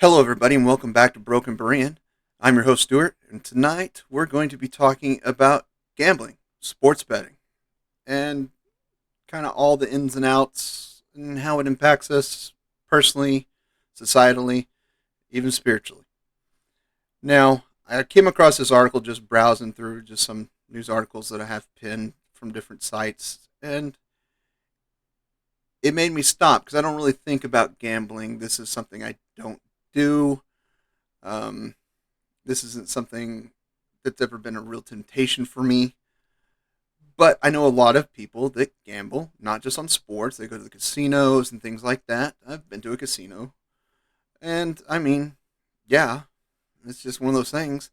Hello, everybody, and welcome back to Broken Berean. I'm your host, Stuart, and tonight we're going to be talking about gambling, sports betting, and kind of all the ins and outs and how it impacts us personally, societally, even spiritually. Now, I came across this article just browsing through just some news articles that I have pinned from different sites, and it made me stop because I don't really think about gambling. This is something I don't do. Um, This isn't something that's ever been a real temptation for me. But I know a lot of people that gamble, not just on sports. They go to the casinos and things like that. I've been to a casino. And I mean, yeah, it's just one of those things.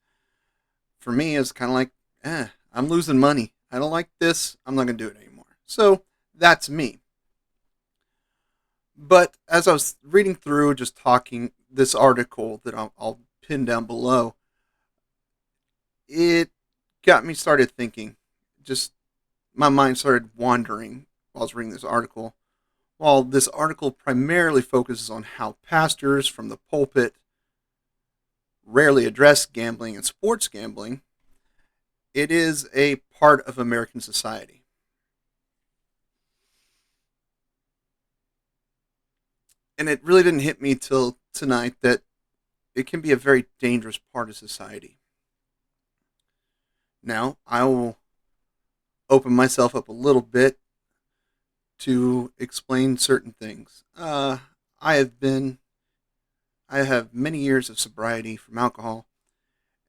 For me, it's kind of like, I'm losing money. I don't like this. I'm not going to do it anymore. So that's me. But as I was reading through, just talking this article that I'll pin down below, it got me started thinking. Just my mind started wandering while I was reading this article. While this article primarily focuses on how pastors from the pulpit rarely address gambling and sports gambling, it is a part of American society. And it really didn't hit me till tonight that it can be a very dangerous part of society. Now, I will open myself up a little bit to explain certain things. I have been, I have many years of sobriety from alcohol,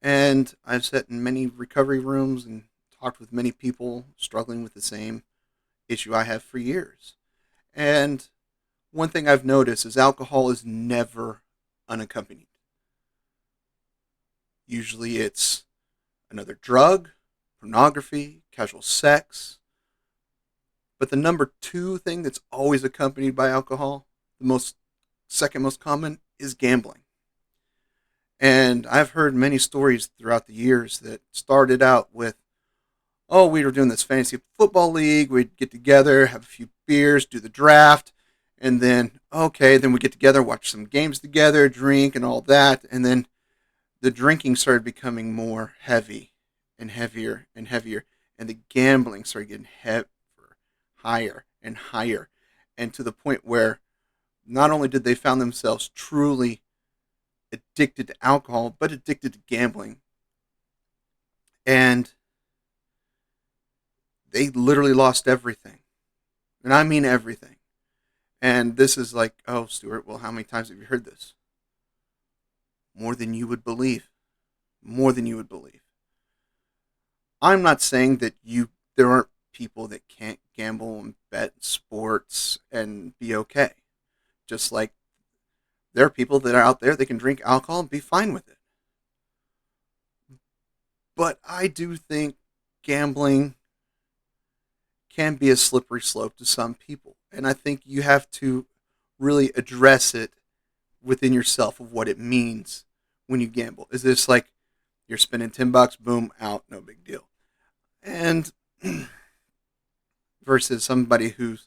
and I've sat in many recovery rooms and talked with many people struggling with the same issue I have for years. And one thing I've noticed is alcohol is never unaccompanied. Usually it's another drug, pornography, casual sex. But the number two thing that's always accompanied by alcohol, the most second most common, is gambling. And I've heard many stories throughout the years that started out with, oh, we were doing this fantasy football league. We'd get together, have a few beers, do the draft, and then, okay, then we get together, watch some games together, drink, and all that. And then the drinking started becoming more heavy and heavier and heavier. And the gambling started getting heavier, higher and higher. And to the point where not only did they found themselves truly addicted to alcohol, but addicted to gambling. And they literally lost everything. And I mean everything. And this is like, oh, Stuart, well, how many times have you heard this? More than you would believe. More than you would believe. I'm not saying that there aren't people that can't gamble and bet sports and be okay. Just like there are people that are out there that can drink alcohol and be fine with it. But I do think gambling can be a slippery slope to some people. And I think you have to really address it within yourself of what it means when you gamble. Is this like you're spending $10, boom, out, no big deal. And versus somebody who's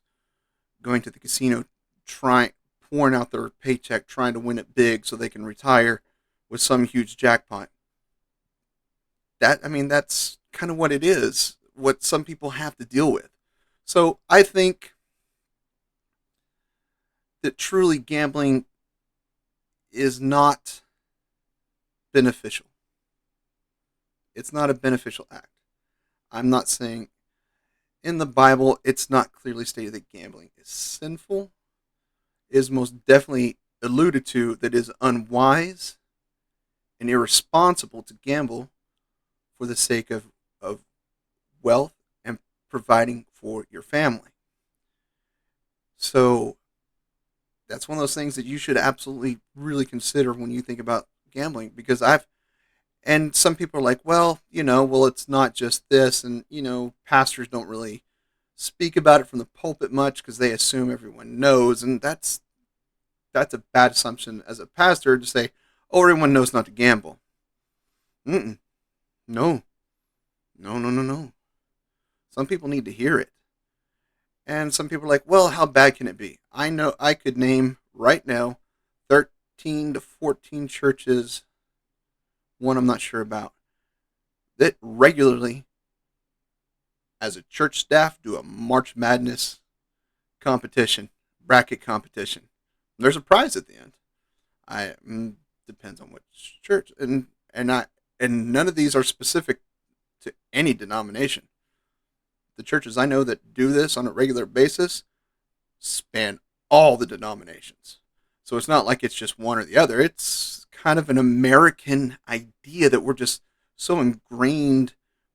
going to the casino trying pouring out their paycheck trying to win it big so they can retire with some huge jackpot. That's kind of what it is, what some people have to deal with. So I think that truly gambling is not beneficial. It's not a beneficial act. I'm not saying in the Bible it's not clearly stated that gambling is sinful. It is most definitely alluded to that it is unwise and irresponsible to gamble for the sake of wealth and providing for your family. So that's one of those things that you should absolutely really consider when you think about gambling because and some people are like, well, it's not just this. And, pastors don't really speak about it from the pulpit much because they assume everyone knows. And that's a bad assumption as a pastor to say, oh, everyone knows not to gamble. Mm-mm. No. No, no, no, no. Some people need to hear it. And some people are like, well, how bad can it be? I know I could name right now 13 to 14 churches, one I'm not sure about, that regularly, as a church staff, do a March Madness competition, bracket competition. There's a prize at the end. I depends on which church, and none of these are specific to any denomination. The churches I know that do this on a regular basis span all the denominations. So it's not like it's just one or the other. It's kind of an American idea that we're just so ingrained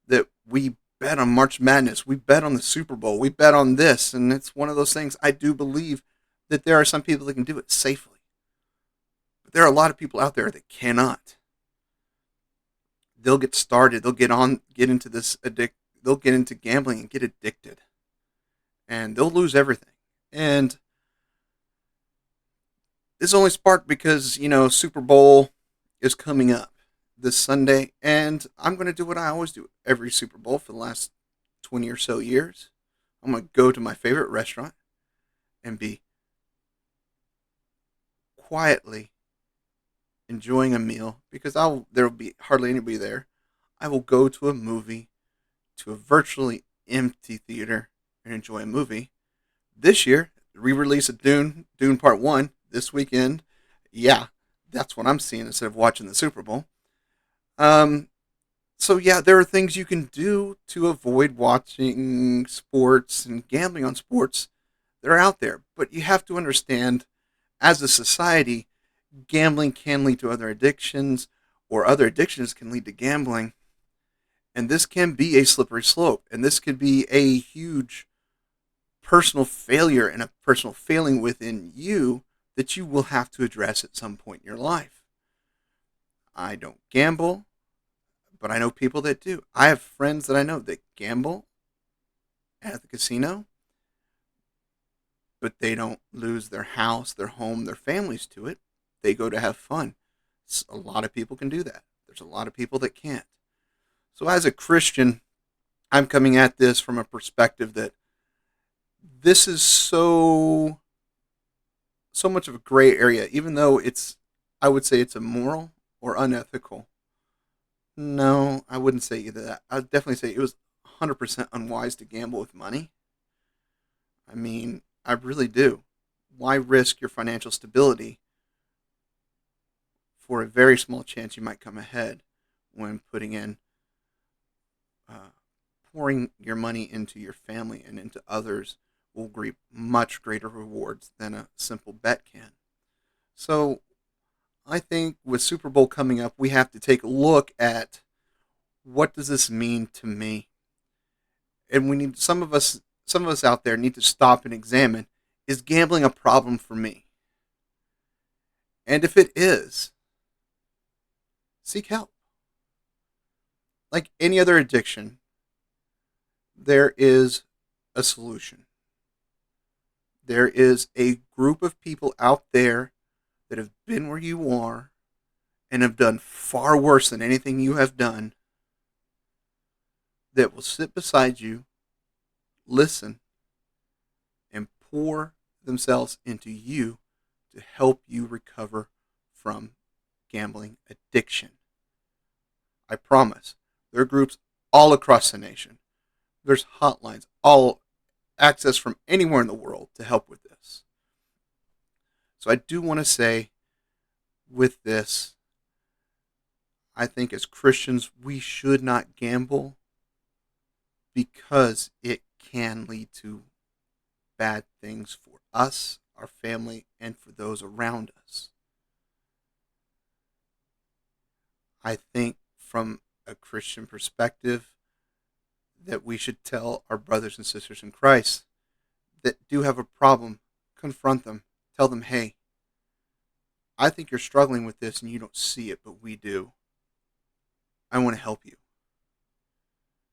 that we bet on March Madness, we bet on the Super Bowl, we bet on this, and it's one of those things. I do believe that there are some people that can do it safely, but there are a lot of people out there that cannot. They'll get started, get into they'll get into gambling and get addicted, and they'll lose everything. And this only sparked because, Super Bowl is coming up this Sunday, and I'm going to do what I always do every Super Bowl for the last 20 or so years. I'm going to go to my favorite restaurant and be quietly enjoying a meal because there will be hardly anybody there. I will go to a movie, to a virtually empty theater, and enjoy a movie. This year, the re-release of Dune Part 1, this weekend. Yeah, that's what I'm seeing instead of watching the Super Bowl. So yeah, there are things you can do to avoid watching sports and gambling on sports that are out there. But you have to understand, as a society, gambling can lead to other addictions, or other addictions can lead to gambling. And this can be a slippery slope. And this could be a huge personal failure and a personal failing within you that you will have to address at some point in your life. I don't gamble, but I know people that do. I have friends that I know that gamble at the casino, but they don't lose their house, their home, their families to it. They go to have fun. A lot of people can do that. There's a lot of people that can't. So as a Christian, I'm coming at this from a perspective that this is so much of a gray area, even though I would say it's immoral or unethical. No, I wouldn't say either that. I'd definitely say it was 100% unwise to gamble with money. I mean, I really do. Why risk your financial stability for a very small chance you might come ahead when pouring your money into your family and into others will reap much greater rewards than a simple bet can. So I think with Super Bowl coming up, we have to take a look at what does this mean to me? And we need some of us out there need to stop and examine, is gambling a problem for me? And if it is, seek help. Like any other addiction, there is a solution. There is a group of people out there that have been where you are and have done far worse than anything you have done, that will sit beside you, listen, and pour themselves into you to help you recover from gambling addiction. I promise. There are groups all across the nation. There's hotlines, all access from anywhere in the world to help with this. So I do want to say with this, I think as Christians, we should not gamble because it can lead to bad things for us, our family, and for those around us. I think from a Christian perspective that we should tell our brothers and sisters in Christ that do have a problem, confront them, tell them, hey, I think you're struggling with this and you don't see it, but we do. I want to help you.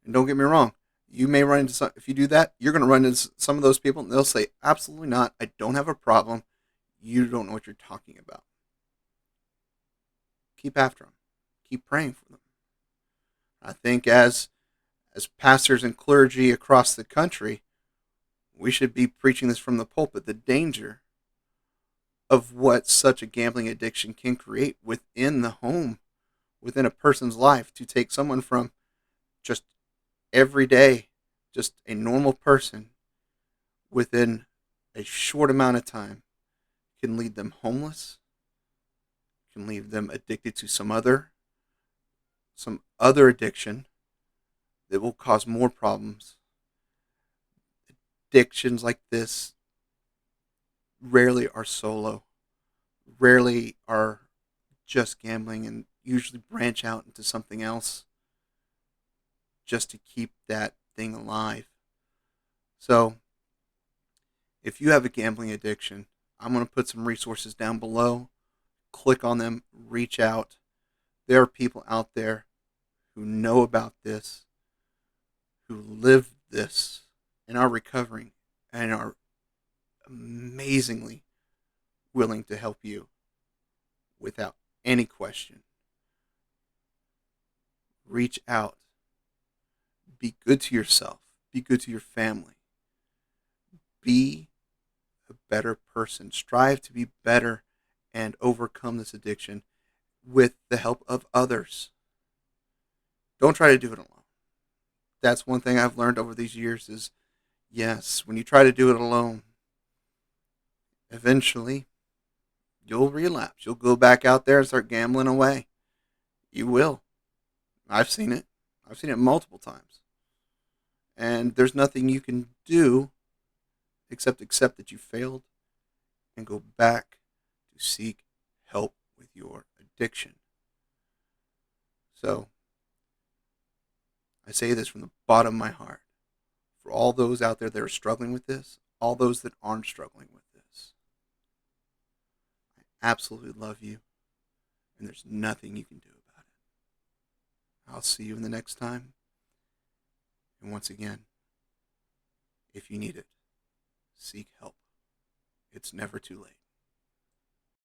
And don't get me wrong, you may run into some, if you do that, you're going to run into some of those people and they'll say, absolutely not, I don't have a problem. You don't know what you're talking about. Keep after them. Keep praying for them. I think as pastors and clergy across the country, we should be preaching this from the pulpit, the danger of what such a gambling addiction can create within the home, within a person's life, to take someone from just every day, just a normal person, within a short amount of time, can lead them homeless, can leave them addicted to some other addiction that will cause more problems. Addictions like this rarely are solo, rarely are just gambling, and usually branch out into something else just to keep that thing alive. So, if you have a gambling addiction, I'm going to put some resources down below. Click on them, reach out. There are people out there who know about this, who live this, and are recovering, and are amazingly willing to help you without any question. Reach out. Be good to yourself. Be good to your family. Be a better person. Strive to be better and overcome this addiction with the help of others. Don't try to do it alone. That's one thing I've learned over these years is, yes, when you try to do it alone, eventually you'll relapse. You'll go back out there and start gambling away. You will. I've seen it. I've seen it multiple times. And there's nothing you can do except accept that you failed and go back to seek help with your addiction. So, I say this from the bottom of my heart. For all those out there that are struggling with this, all those that aren't struggling with this, I absolutely love you, and there's nothing you can do about it. I'll see you in the next time. And once again, if you need it, seek help. It's never too late.